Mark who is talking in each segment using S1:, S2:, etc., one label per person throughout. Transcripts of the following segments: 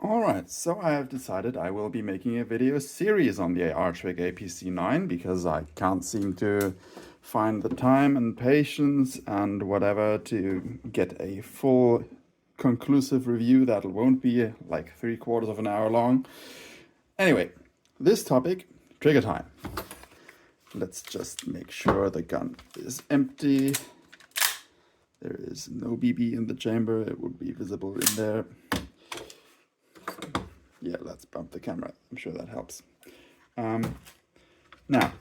S1: Alright, so I have decided I will be making a video series on the Archwick APC9 because I can't seem to find the time and patience and whatever to get a full conclusive review that won't be like 3/4 of an hour long. Anyway, this topic, trigger time. Let's just make sure the gun is empty. There is no BB in the chamber, it would be visible in there. Yeah, let's bump the camera. I'm sure that helps. Now,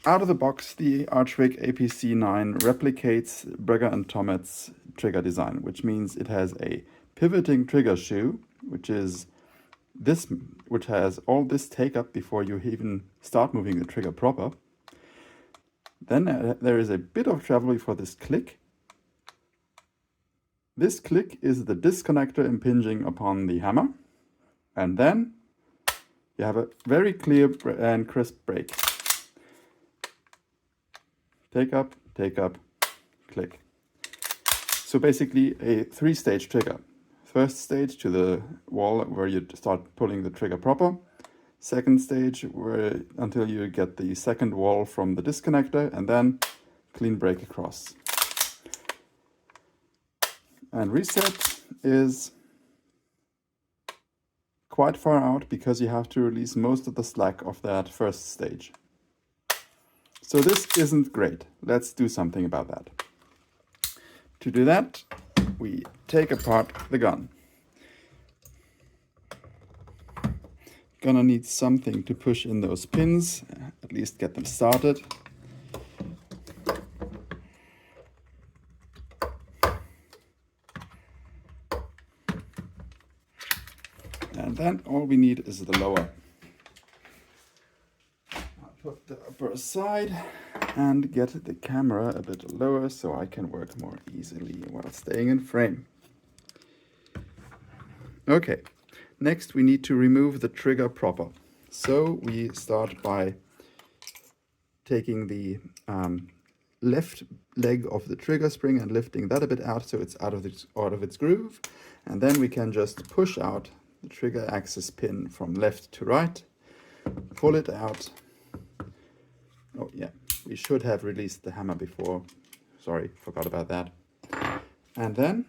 S1: out of the box, the Archwick APC9 replicates Brugger and Tomet's trigger design, which means it has a pivoting trigger shoe, which has all this take up before you even start moving the trigger proper. Then there is a bit of travel before this click. This click is the disconnector impinging upon the hammer. And then you have a very clear and crisp break. Take up, click. So basically a 3-stage trigger. First stage to the wall where you start pulling the trigger proper. Second stage until you get the second wall from the disconnector, and then clean break across. And reset is quite far out because you have to release most of the slack of that first stage. So this isn't great. Let's do something about that. To do that, we take apart the gun. Gonna need something to push in those pins, at least get them started. And then all we need is the lower. I'll put the upper aside and get the camera a bit lower so I can work more easily while staying in frame. Okay, next we need to remove the trigger proper. So we start by taking the left leg of the trigger spring and lifting that a bit out so it's out of its groove. And then we can just push out the trigger axis pin from left to right, pull it out. Oh yeah, we should have released the hammer before. Sorry, forgot about that. And then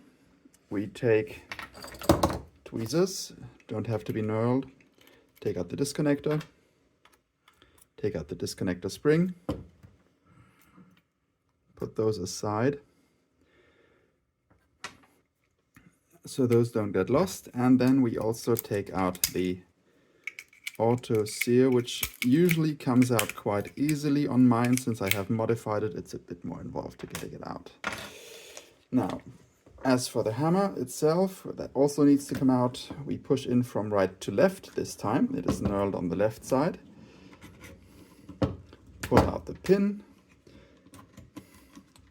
S1: we take tweezers, don't have to be knurled. Take out the disconnector, take out the disconnector spring, put those aside so those don't get lost. And then we also take out the auto sear, which usually comes out quite easily. On mine, since I have modified it, it's a bit more involved to getting it out. Now, as for the hammer itself, that also needs to come out. We push in from right to left this time. It is knurled on the left side. Pull out the pin.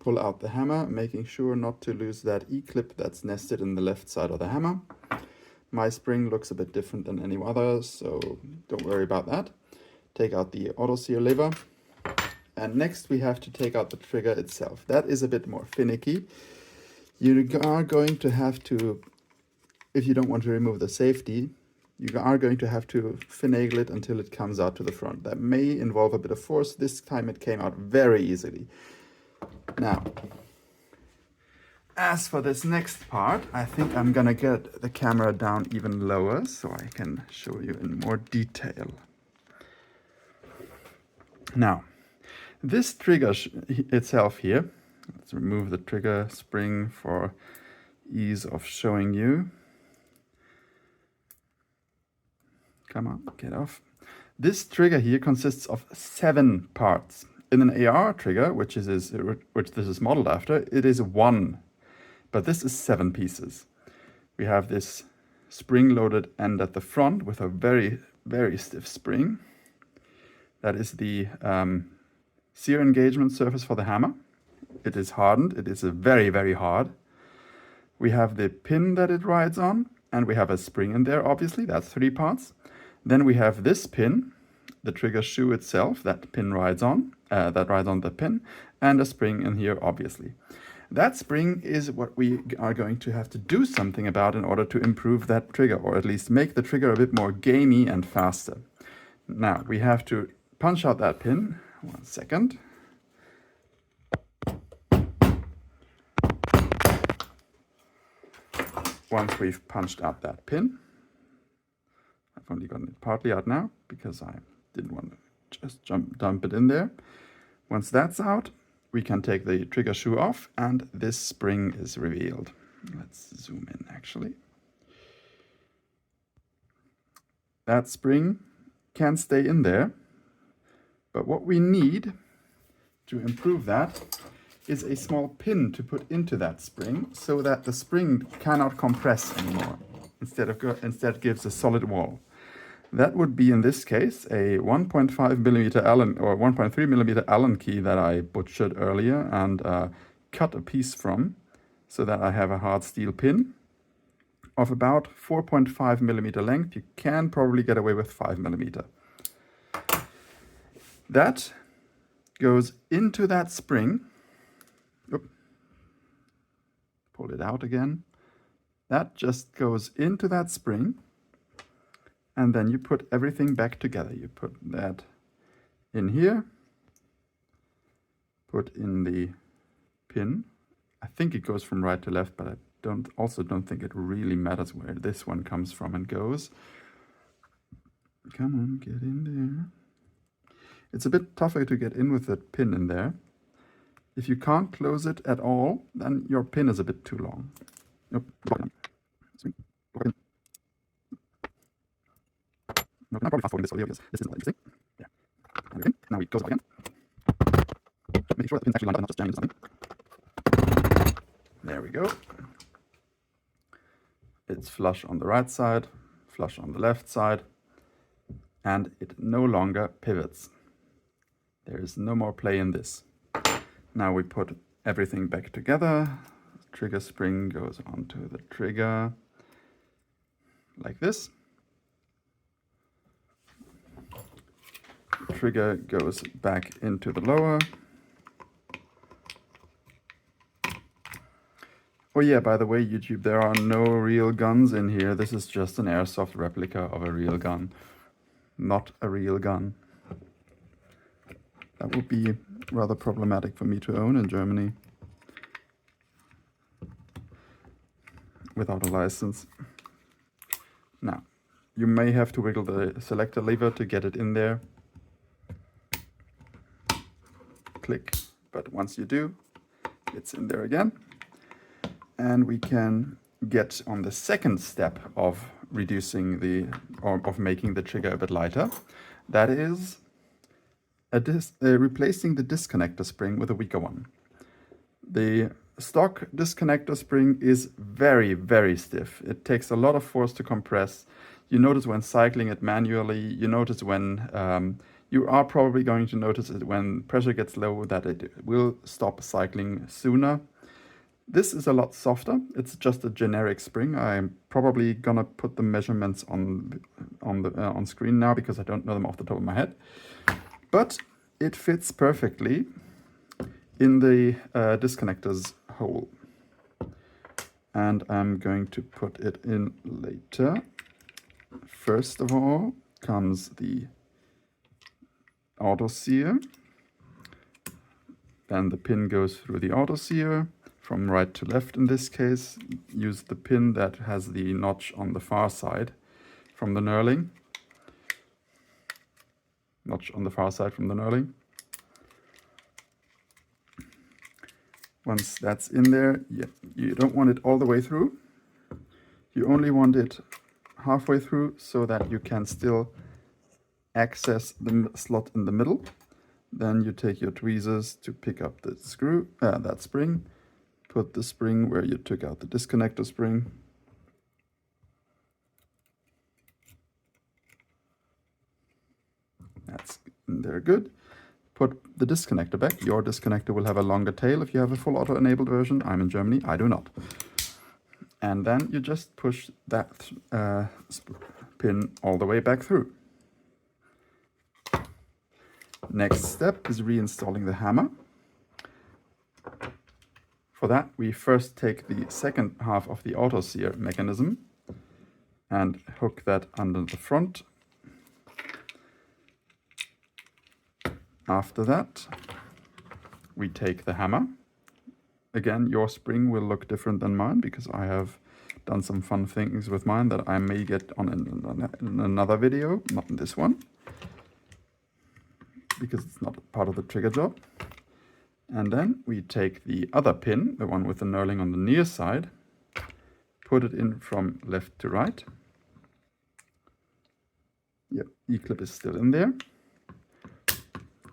S1: Pull out the hammer, making sure not to lose that E-clip that's nested in the left side of the hammer. My spring looks a bit different than any other, so don't worry about that. Take out the auto sear lever. And next we have to take out the trigger itself. That is a bit more finicky. You are going to have to, if you don't want to remove the safety, you are going to have to finagle it until it comes out to the front. That may involve a bit of force. This time it came out very easily. Now, as for this next part, I think I'm gonna get the camera down even lower so I can show you in more detail. Now, this trigger itself here, let's remove the trigger spring for ease of showing you. Come on, get off. This trigger here consists of 7 parts. In an AR trigger, which this is modeled after, it is 1, but this is 7 pieces. We have this spring-loaded end at the front with a very, very stiff spring. That is the sear engagement surface for the hammer. It is hardened. It is very, very hard. We have the pin that it rides on, and we have a spring in there, obviously. That's 3 parts. Then we have this pin, the trigger shoe itself, that pin rides on, that rides on the pin, and a spring in here, obviously. That spring is what we are going to have to do something about in order to improve that trigger, or at least make the trigger a bit more gamey and faster. Now we have to punch out that pin. 1 second. Once we've punched out that pin, I've only gotten it partly out now because I didn't want to just dump it in there. Once that's out, we can take the trigger shoe off and this spring is revealed. Let's zoom in actually. That spring can stay in there, but what we need to improve that is a small pin to put into that spring so that the spring cannot compress anymore. Instead gives a solid wall. That would be in this case a 1.5 millimeter Allen or 1.3 millimeter Allen key that I butchered earlier and cut a piece from, so that I have a hard steel pin of about 4.5 millimeter length. You can probably get away with 5 millimeter. That goes into that spring. Oop. Pull it out again. That just goes into that spring, and then you put everything back together. You put that in here, put in the pin. I think it goes from right to left, but I also don't think it really matters where this one comes from and goes. Come on, get in there. It's a bit tougher to get in with the pin in there. If you can't close it at all, then your pin is a bit too long. Nope. No, I'm probably fast forwarding this audio because this is not interesting. Yeah. Okay. Now we close it again. Make sure that the pin's actually lined up and not just jamming into something. There we go. It's flush on the right side, flush on the left side, and it no longer pivots. There is no more play in this. Now we put everything back together. Trigger spring goes onto the trigger like this. Trigger goes back into the lower. Oh yeah, by the way, YouTube, there are no real guns in here. This is just an airsoft replica of a real gun, not a real gun. That would be rather problematic for me to own in Germany without a license. Now, you may have to wiggle the selector lever to get it in there. Click, but once you do, it's in there again. And we can get on the second step of reducing of making the trigger a bit lighter. That is replacing the disconnector spring with a weaker one. The stock disconnector spring is very, very stiff. It takes a lot of force to compress. You notice when cycling it manually, you notice when you are probably going to notice it when pressure gets low that it will stop cycling sooner. This is a lot softer. It's just a generic spring. I'm probably gonna put the measurements on screen now because I don't know them off the top of my head. But it fits perfectly in the disconnector's hole. And I'm going to put it in later. First of all comes the auto sear. Then the pin goes through the auto sear. From right to left in this case, use the pin that has the notch on the far side from the knurling. Notch on the far side from the knurling. Once that's in there, you don't want it all the way through. You only want it halfway through so that you can still access the slot in the middle. Then you take your tweezers to pick up the screw, that spring. Put the spring where you took out the disconnector spring. That's in there good. Put the disconnector back. Your disconnector will have a longer tail if you have a full auto enabled version. I'm in Germany, I do not. And then you just push that pin all the way back through. Next step is reinstalling the hammer. For that, we first take the second half of the auto sear mechanism and hook that under the front. After that, we take the hammer. Again, your spring will look different than mine because I have done some fun things with mine that I may get on in another video, not in this one, because it's not part of the trigger job. And then we take the other pin, the one with the knurling on the near side, put it in from left to right. Yep, E-clip is still in there.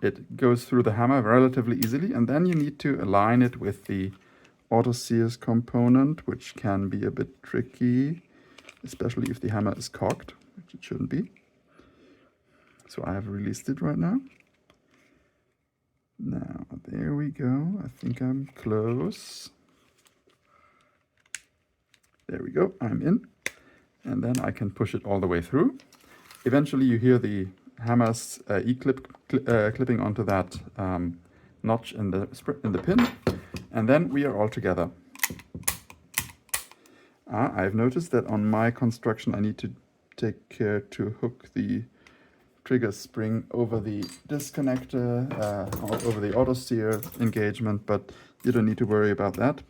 S1: It goes through the hammer relatively easily, and then you need to align it with the auto sears component, which can be a bit tricky, especially if the hammer is cocked, which it shouldn't be. So I have released it right now. Now, there we go. I think I'm close. There we go, I'm in. And then I can push it all the way through. Eventually you hear the hammer's E-clip clipping onto that notch in the pin. And then we are all together. I've noticed that on my construction I need to take care to hook the trigger spring over the disconnector, over the auto steer engagement, but you don't need to worry about that.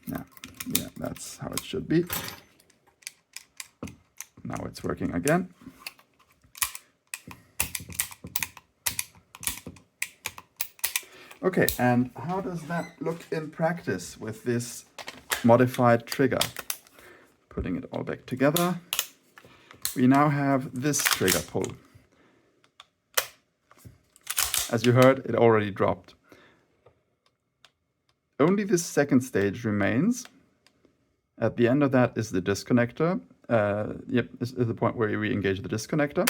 S1: Yeah, that's how it should be. Now it's working again. Okay, and how does that look in practice with this modified trigger? Putting it all back together. We now have this trigger pull. As you heard, it already dropped. Only this second stage remains. At the end of that is the disconnector. This is the point where we engage the disconnector.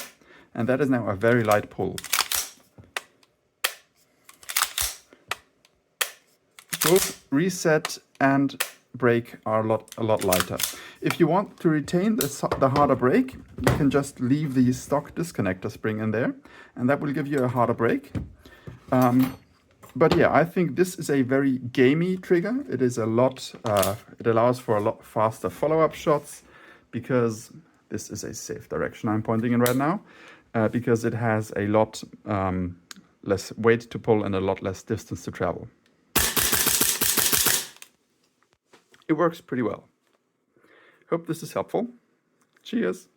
S1: And that is now a very light pull. Both reset and brake are a lot lighter. If you want to retain the harder brake, you can just leave the stock disconnector spring in there, and that will give you a harder brake. But yeah, I think this is a very gamey trigger. It is a lot. It allows for a lot faster follow-up shots because this is a safe direction I'm pointing in right now. Because it has a lot less weight to pull and a lot less distance to travel. It works pretty well. Hope this is helpful. Cheers.